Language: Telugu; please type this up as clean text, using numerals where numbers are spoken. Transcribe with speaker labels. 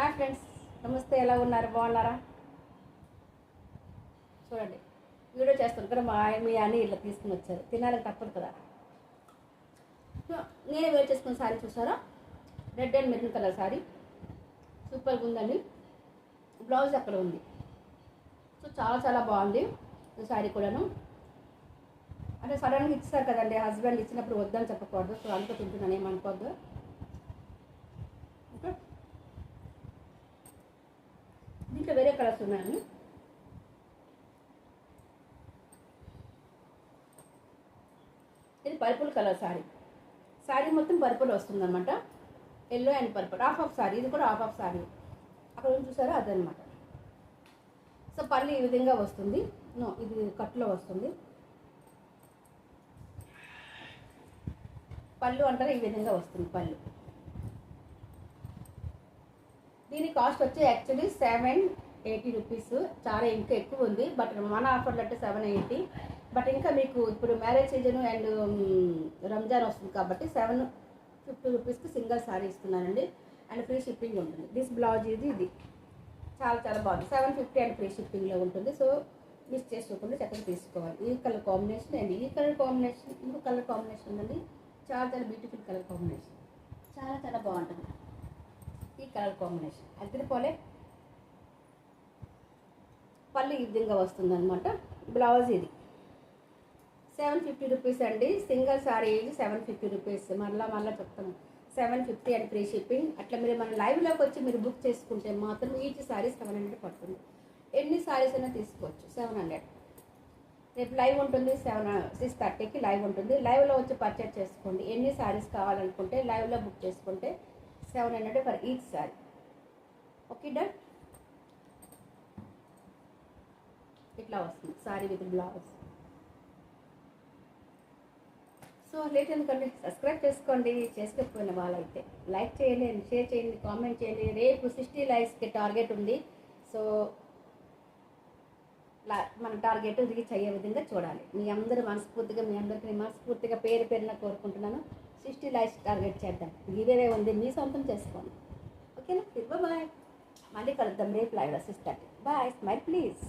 Speaker 1: హాయ్ ఫ్రెండ్స్, నమస్తే. ఎలా ఉన్నారు? బాగున్నారా? చూడండి, వీడియో చేస్తాను కదా, మీ అని ఇలా తీసుకుని వచ్చారు. తినాలని తప్పదు కదా. సో నేనే వేర్ చేసుకున్న శారీ చూసారా? Red and maroon colour sari సూపర్గా ఉందండి. బ్లౌజ్ అక్కడ ఉంది. సో చాలా చాలా బాగుంది ఈ శారీ కూడాను. అంటే సడన్గా ఇచ్చారు కదండి, హస్బెండ్ ఇచ్చినప్పుడు వద్దని చెప్పకూడదు. సో అందుకే తింటున్నాను, ఏమనుకోవద్దు. ఓకే, దీంట్లో వేరే కలర్స్ ఉన్నాయండి. ఇది పర్పుల్ కలర్ శారీ. శారీ మొత్తం పర్పుల్ వస్తుంది అనమాట. Yellow and purple half of sari. ఇది కూడా హాఫ్ ఆఫ్ శారీ. అక్కడ చూసారా, అదనమాట. సో పళ్ళు ఈ విధంగా వస్తుంది. ఇది కట్లో వస్తుంది. పళ్ళు అంటారా, ఈ విధంగా వస్తుంది పళ్ళు. దీని కాస్ట్ వచ్చి యాక్చువల్లీ 780 రూపీస్. చాలా ఇంకా ఎక్కువ ఉంది, బట్ మన ఆఫర్లో అంటే 780. బట్ ఇంకా మీకు ఇప్పుడు మ్యారేజ్ సీజన్ అండ్ రంజాన్ వస్తుంది కాబట్టి 750 రూపీస్కి సింగిల్ శారీ ఇస్తున్నానండి. అండ్ ఫ్రీ షిప్పింగ్ ఉంటుంది. దిస్ బ్లౌజ్ ఇది చాలా చాలా బాగుంది. 750 అండ్ ఫ్రీ షిప్పింగ్లో ఉంటుంది. సో మిస్ చేసుకోకుండా చక్కగా తీసుకోవాలి. ఈ కలర్ కాంబినేషన్ అండ్ ఈ కలర్ కాంబినేషన్, ఇంకో కలర్ కాంబినేషన్ ఉందండి. చాలా చాలా బ్యూటిఫుల్ కలర్ కాంబినేషన్, చాలా చాలా బాగుంటుంది ఈ కలర్ కాంబినేషన్. అదిరిపోలే. పళ్ళు ఈ విధంగా వస్తుంది అనమాట. బ్లౌజ్ ఇది 750 రూపీస్ అండి. సింగిల్ శారీ ఇది 750 రూపీస్. మళ్ళీ చెప్తాను, 750 అండ్ ఫ్రీ షిప్పింగ్. అట్లా మీరు మన లైవ్లోకి వచ్చి మీరు బుక్ చేసుకుంటే మాత్రం ఈచ్ శారీ 700 పడుతుంది. ఎన్ని శారీస్ అయినా తీసుకోవచ్చు. 700. రేపు లైవ్ ఉంటుంది, 6:30కి లైవ్ ఉంటుంది. లైవ్లో వచ్చి పర్చేజ్ చేసుకోండి. ఎన్ని శారీస్ కావాలనుకుంటే లైవ్లో బుక్ చేసుకుంటే 700 for each sari. Okay done. ఇట్లా వస్తుంది sari with blouse. So late ఎందుకండి, సబ్స్క్రైబ్ చేసుకోండి. చేసుకోకపోయిన వాళ్ళైతే లైక్ చేయండి, షేర్ చేయండి, కామెంట్ చేయండి. రేపు 60 లైక్స్కి టార్గెట్ ఉంది. సో మన టార్గెట్ రీచ్ అయ్యే విధంగా చూడాలి. మీ అందరూ మనస్ఫూర్తిగా, మీ అందరికీ మనస్ఫూర్తిగా పేరు పేరున కోరుకుంటున్నాను. 60 లైక్స్ టార్గెట్ చేద్దాం. గివేవే ఉంది, మీ సొంతం చేసుకోండి. ఓకేనా? బాయ్. మళ్ళీ కలుద్దాం రేపు లైవ్లో 6:30. బాయ్. Smile please.